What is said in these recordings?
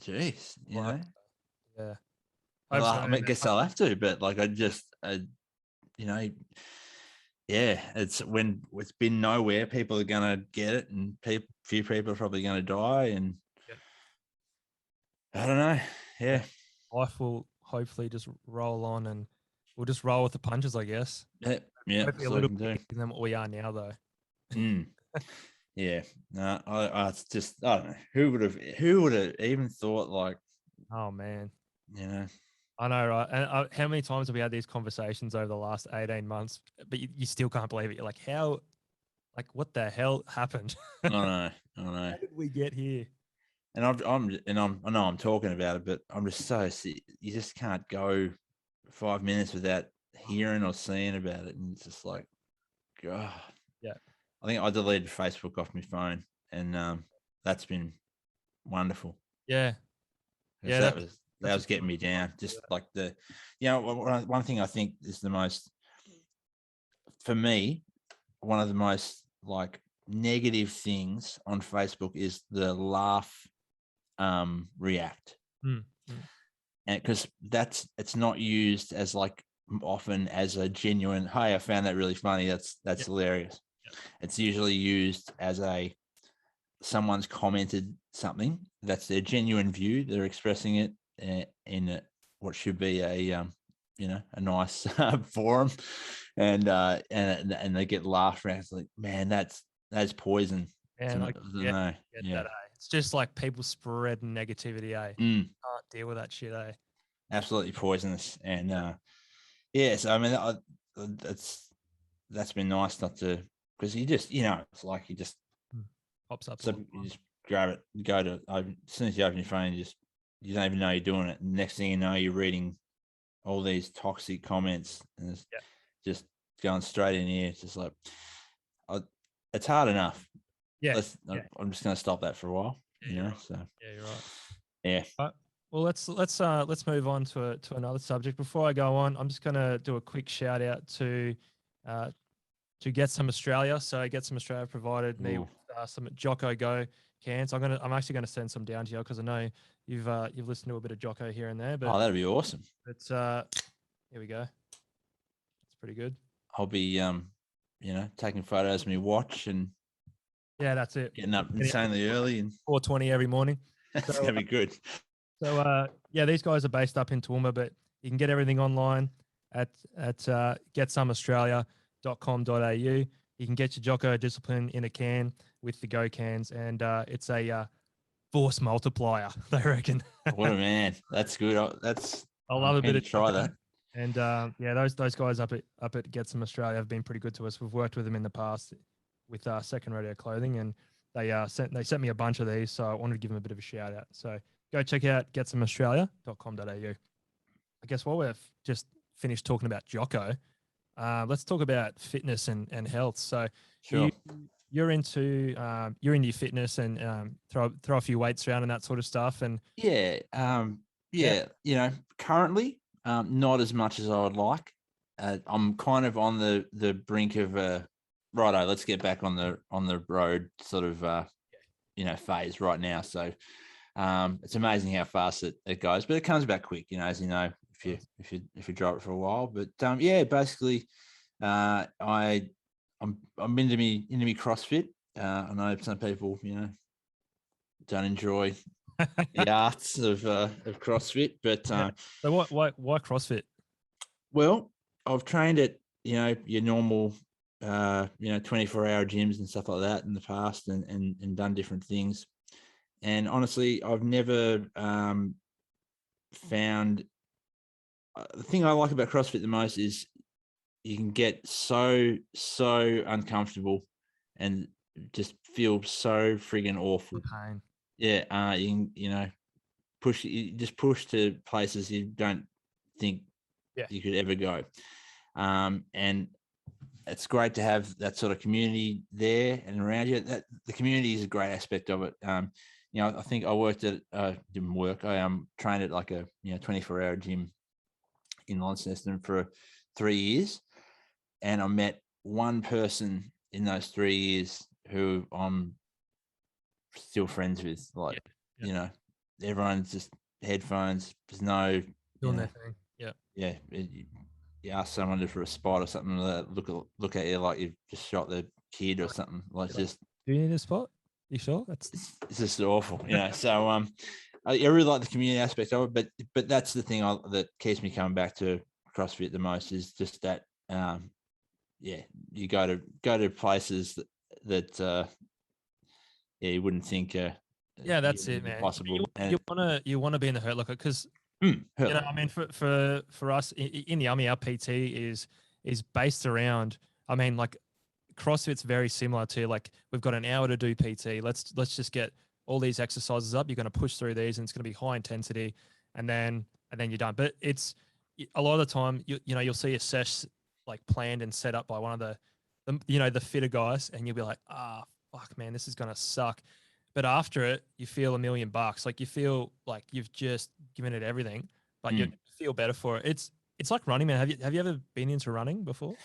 Jeez, you Well, know. yeah. Well, Hope so, I man. guess I'll have to, but like you know, yeah, it's when it's been nowhere. People are gonna get it, and few people are probably gonna die, and Yeah. I don't know. Yeah, Life will hopefully just roll on, and we'll just roll with the punches, I guess. yeah. Hopefully a That's all we little can bit do. easier than what we are now, though. Mm. Yeah, no, it's just I don't know who would have even thought like Oh man, you know. I know, right? And how many times have we had these conversations over the last 18 months? But you still can't believe it. You're like, how? Like, what the hell happened? I know. How did we get here? And I know I'm talking about it, but I'm just so sick. You just can't go 5 minutes without hearing or seeing about it, and it's just like, God. Yeah, I think I deleted Facebook off my phone, and that's been wonderful yeah, because yeah. that That's a was good getting one. me down. Just like one thing I think is the most for me, one of the most like negative things on Facebook is the laugh react. Mm, mm. And because it's not used as like often as a genuine, hey, I found that really funny, that's Yeah, hilarious. yeah, It's usually used as someone's commented something that's their genuine view, they're expressing it in what should be a a nice forum, and they get laughed around. It's like, man, that's poison to and I know. get Yeah. that. It's just like people spreading negativity. Mm, Can't deal with that shit. absolutely poisonous. And yeah, so I mean that's been nice not to, because you just it's like you just Pops up so all the you time. just grab it, go to as soon as you open your phone, you don't even know you're doing it. And next thing you know, you're reading all these toxic comments, and it's Yeah, just going straight in here. It's just like, it's hard enough. yeah, yeah, I'm just going to stop that for a while. yeah. You're right. So Yeah, you're right. yeah. Well, let's move on to another subject. Before I go on, I'm just gonna do a quick shout out uh, to Get Some Australia. So Get Some Australia provided me with some Jocko Go cans. I'm actually gonna send some down to you because I know you've listened to a bit of Jocko here and there. Oh, that'd be awesome. But here we go. It's pretty good. I'll be taking photos of me watch and Yeah, that's it. getting up insanely early, and 4:20 every morning. that's So gonna be good. yeah, these guys are based up in Toowoomba, but you can get everything online at getsomeaustralia.com.au. You can get your Jocko Discipline in a can with the Go cans, and it's a force multiplier, they reckon. What a man. That's good. I I'm love a keen bit to of try Jocko. that. And yeah, those guys up at Get Some Australia have been pretty good to us. We've worked with them in the past with Second Rodeo Clothing, and they sent me a bunch of these, so I wanted to give them a bit of a shout out. So go check out getsomeaustralia.com.au. I guess while we've just finished talking about Jocko, let's talk about fitness and health. So Sure. you're into your fitness and throw a few weights around and that sort of stuff. And Yeah. Yeah. Currently, not as much as I would like. I'm kind of on the brink of righto. Let's get back on the road sort of phase right now. So it's amazing how fast it goes, but it comes back quick. As you know, if you drive it for a while. But yeah, basically, I'm into me CrossFit. I know some people don't enjoy the arts of CrossFit, but so why CrossFit? well, I've trained at your normal 24-hour gyms and stuff like that in the past, and done different things. And honestly, I've never found the thing I like about CrossFit the most is you can get so uncomfortable and just feel so friggin' awful. Pain. Yeah, you can push to places you don't think Yeah. you could ever go. And it's great to have that sort of community there and around you. That the community is a great aspect of it. I think I worked at didn't work. I trained at like a 24-hour gym in Launceston for 3 years, and I met one person in those 3 years who I'm still friends with. Like, Yeah. everyone's just headphones. There's no, Doing their thing. Yeah. Yeah. You ask someone for a spot or something, look at you like you've just shot the kid or something. Like just, do you need a spot? You sure? That's it's just awful, So I really like the community aspect of it, but that's the thing that keeps me coming back to CrossFit the most is just that. You go to places that you wouldn't think. Yeah, that's it, man. Possible. You wanna be in the hurt locker because I mean, for us in the army, our PT is based around. I mean, like CrossFit's very similar to like we've got an hour to do PT. Let's just get all these exercises up. You're going to push through these, and it's going to be high intensity, and then you're done. But it's a lot of the time you'll see a sesh like planned and set up by one of the fitter guys, and you'll be like, fuck, man, this is going to suck. But after it, you feel $1,000,000. Like you feel like you've just given it everything, but you feel better for it. It's like running, man. Have you ever been into running before?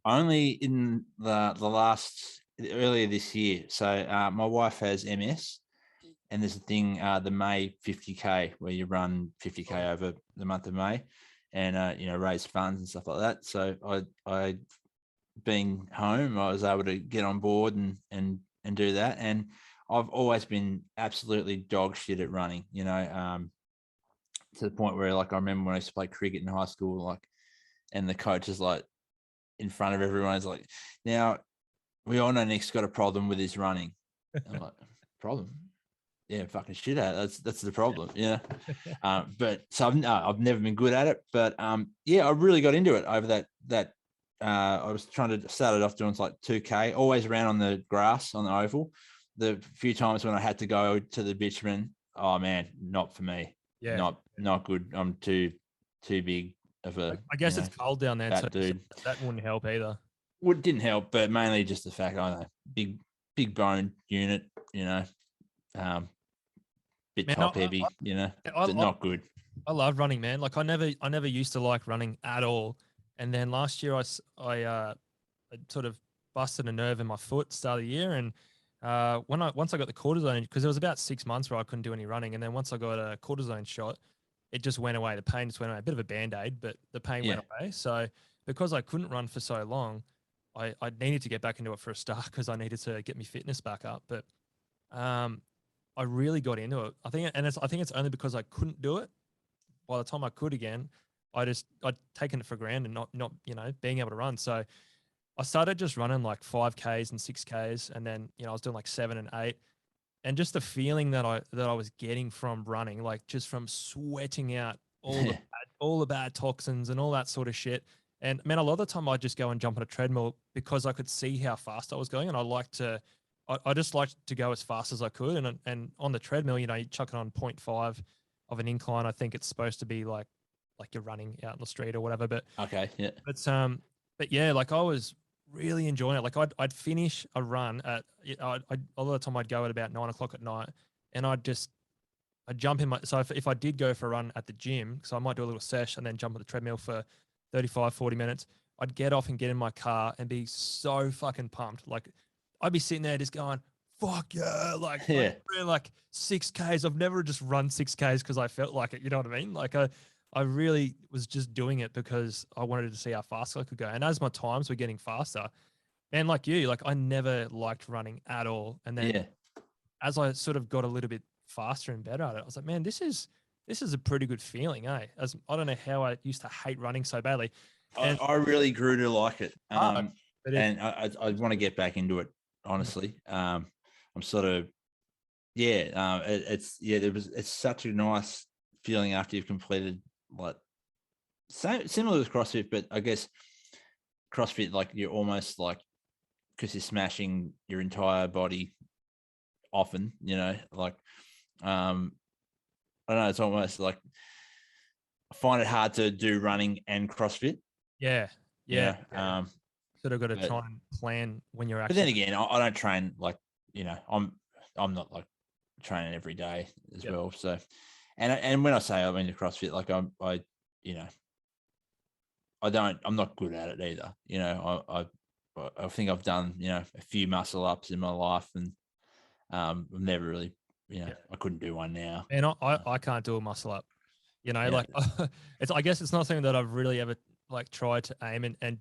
Only in the last earlier this year. So my wife has MS, and there's a thing, the May 50K, where you run 50K over the month of May, and raise funds and stuff like that. So I being home, I was able to get on board and do that. And I've always been absolutely dog shit at running, to the point where like I remember when I used to play cricket in high school, like, and the coach is like in front of everyone is like, now we all know Nick's got a problem with his running. I'm like, problem? Yeah, fucking shit at it. That's the problem. Yeah. But so I've never been good at it, but I really got into it over that. I was trying to start it off doing like 2K, always ran on the grass on the oval. The few times when I had to go to the bitumen, oh man, not for me. Yeah, not good. I'm too big of a. I guess it's cold down there, that dude. That wouldn't help either. Well, it didn't help, but mainly just the fact I don't know, big bone unit, bit Man, top heavy, but not good. I love running, man. Like I never used to like running at all, and then last year I sort of busted a nerve in my foot start of the year, and once I got the cortisone, because it was about 6 months where I couldn't do any running, and then once I got a cortisone shot, it just went away. The pain just went away. A bit of a band-aid, but the pain went away. So because I couldn't run for so long, I needed to get back into it for a start because I needed to get my fitness back up. But I really got into it. I think it's only because I couldn't do it. By the time I could again, I'd taken it for granted, not being able to run. So I started just running like 5Ks and 6Ks, and then I was doing like 7 and 8, and just the feeling that I was getting from running, like just from sweating out all the bad toxins and all that sort of shit. And man, a lot of the time I'd just go and jump on a treadmill because I could see how fast I was going, and I just liked to go as fast as I could. And on the treadmill, you chuck it on 0.5 of an incline. I think it's supposed to be like you're running out in the street or whatever. But okay, yeah. But yeah, like I was really enjoying it. Like I'd finish a run a lot of the time I'd go at about 9 o'clock at night, and I'd jump in so if I did go for a run at the gym, so I might do a little sesh and then jump on the treadmill for 35-40 minutes, I'd get off and get in my car and be so fucking pumped. Like I'd be sitting there just going, fuck yeah, like 6Ks. I've never just run 6Ks because I felt like it, you know what I mean? Like I really was just doing it because I wanted to see how fast I could go. And as my times were getting faster, and like you, like I never liked running at all. And then as I sort of got a little bit faster and better at it, I was like, man, this is a pretty good feeling, eh? As I don't know how I used to hate running so badly. And I really grew to like it. And I want to get back into it, honestly. I'm sort of, it's such a nice feeling after you've completed, like, similar to CrossFit, but I guess CrossFit, like you're almost like, because you're smashing your entire body often, like, I don't know, it's almost like I find it hard to do running and CrossFit. Yeah. Sort of got to try and plan when you're actually. But then again, I don't train like, I'm not like training every day as well. So, and when I say I'm into CrossFit, like I'm not good at it either. I think I've done, a few muscle ups in my life, and I've never really I couldn't do one now. And I can't do a muscle up. Yeah. Like I guess it's not something that I've really ever like tried to aim and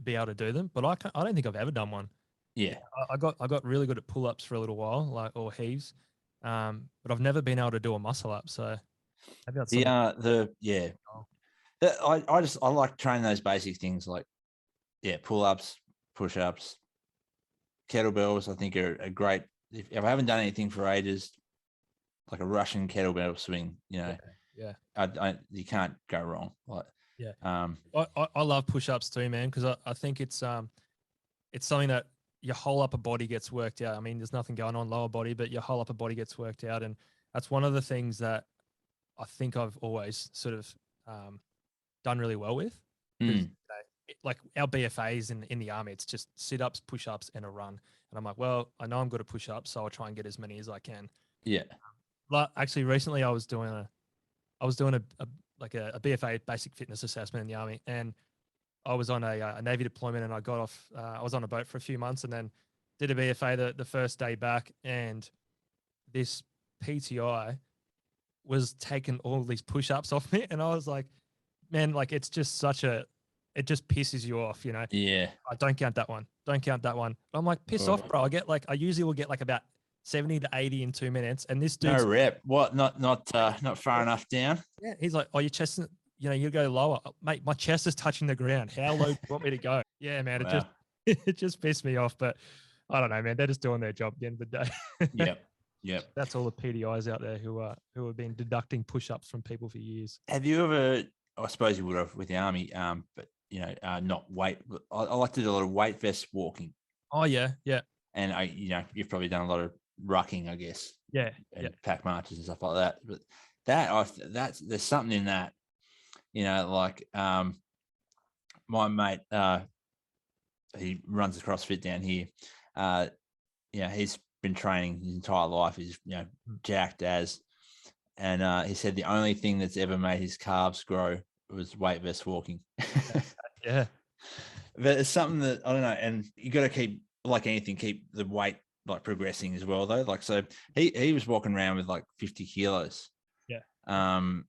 be able to do them. But I don't think I've ever done one. Yeah. I got really good at pull ups for a little while, like or heaves. But I've never been able to do a muscle up. So maybe that's something. I like training those basic things like pull ups, push ups, kettlebells. I think are a great. If I haven't done anything for ages, like a Russian kettlebell swing, Yeah. you can't go wrong. Like, I love push-ups too, man, because I think it's something that your whole upper body gets worked out. I mean, there's nothing going on lower body, but your whole upper body gets worked out, and that's one of the things that I think I've always sort of done really well with. Like our BFAs in the army, it's just sit-ups, push-ups, and a run. And I'm like, well, I know I'm good at push-ups, so I'll try and get as many as I can. Yeah. But actually, recently I was doing a BFA basic fitness assessment in the army, and I was on a Navy deployment, and I got off. I was on a boat for a few months, and then did a BFA the first day back, and this PTI was taking all these push-ups off me, and I was like, man, like it's just it just pisses you off, you know? Yeah. I don't count that one. Don't count that one. I'm like, piss off, bro. I usually will get like about 70 to 80 in 2 minutes. And this dude's no rep. What? Not far enough down. Yeah. He's like, oh, your chest, you go lower. Mate, my chest is touching the ground. How low do you want me to go? Yeah, man. Wow. It just pissed me off. But I don't know, man. They're just doing their job at the end of the day. Yep. That's all the PDIs out there who have been deducting push-ups from people for years. Have you ever, I suppose you would have with the army, but not weight. I like to do a lot of weight vest walking. Oh yeah. And you've probably done a lot of rucking, I guess. Yeah. And pack marches and stuff like that. But there's something in that, like my mate, he runs a CrossFit down here. He's been training his entire life. He's jacked as, and he said the only thing that's ever made his calves grow was weight vest walking. Yeah. But it's something that I don't know, and you got to keep, like anything, keep the weight like progressing as well, though. Like, so he was walking around with like 50 kilos. Yeah. I've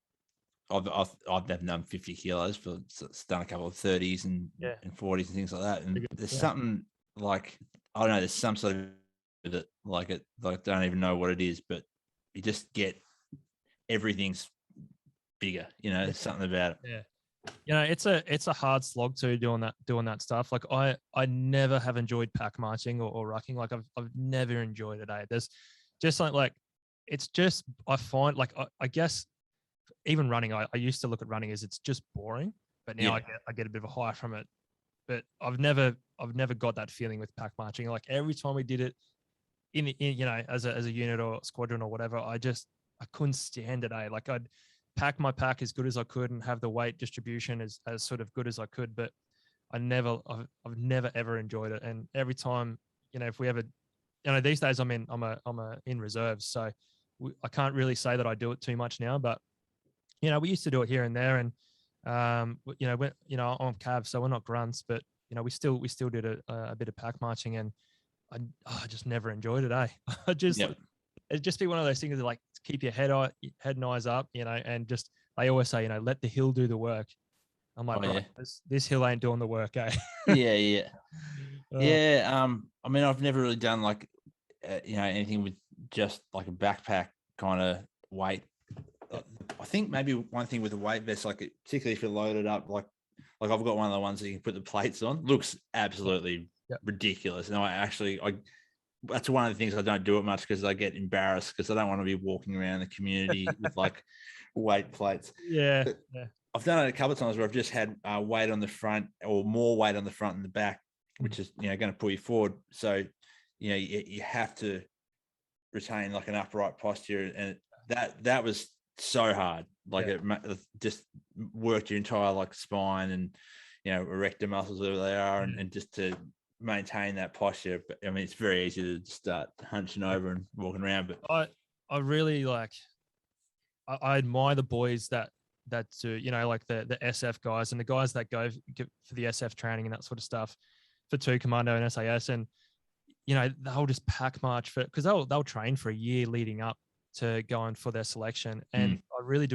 never done 50 kilos, but it's done a couple of 30s and 40s and things like that. And there's something like, I don't know, there's some sort of it, like it, like don't even know what it is, but you just get everything's bigger, something about it. Yeah. It's a hard slog too doing that stuff. Like I never have enjoyed pack marching or rucking. Like I've never enjoyed it. There's just like it's just, I find like I guess even running, I used to look at running as it's just boring, but now I get a bit of a high from it. But I've never got that feeling with pack marching. Like every time we did it in as a unit or squadron or whatever, I couldn't stand it. Like I'd pack my pack as good as I could and have the weight distribution as sort of good as I could, but I've never ever enjoyed it. And every time, if we ever, these days I'm in reserves, so I can't really say that I do it too much now, but we used to do it here and there, and I'm Cav, so we're not grunts, but we still did a bit of pack marching, and I just never enjoyed it. It'd just be one of those things that like keep your head and eyes up, and just, they always say, let the hill do the work. I'm like, this hill ain't doing the work, eh? Yeah. I mean, I've never really done like, anything with just like a backpack kind of weight. I think maybe one thing with the weight vest, like particularly if you load it up, like I've got one of the ones that you can put the plates on. Looks absolutely ridiculous. And that's one of the things I don't do it much because I get embarrassed because I don't want to be walking around the community with like weight plates. Yeah. I've done it a couple of times where I've just had weight on the front or more weight on the front and the back, which is, going to pull you forward. So, you have to retain like an upright posture, and that was so hard. Like it just worked your entire like spine and, erector muscles, wherever they are, and just to maintain that posture. But I mean, it's very easy to start hunching over and walking around. But I really like, I admire the boys that do, like the SF guys and the guys that go for the SF training and that sort of stuff for 2 Commando and SAS, and they'll just pack march because they'll train for a year leading up to go on for their selection. And I really do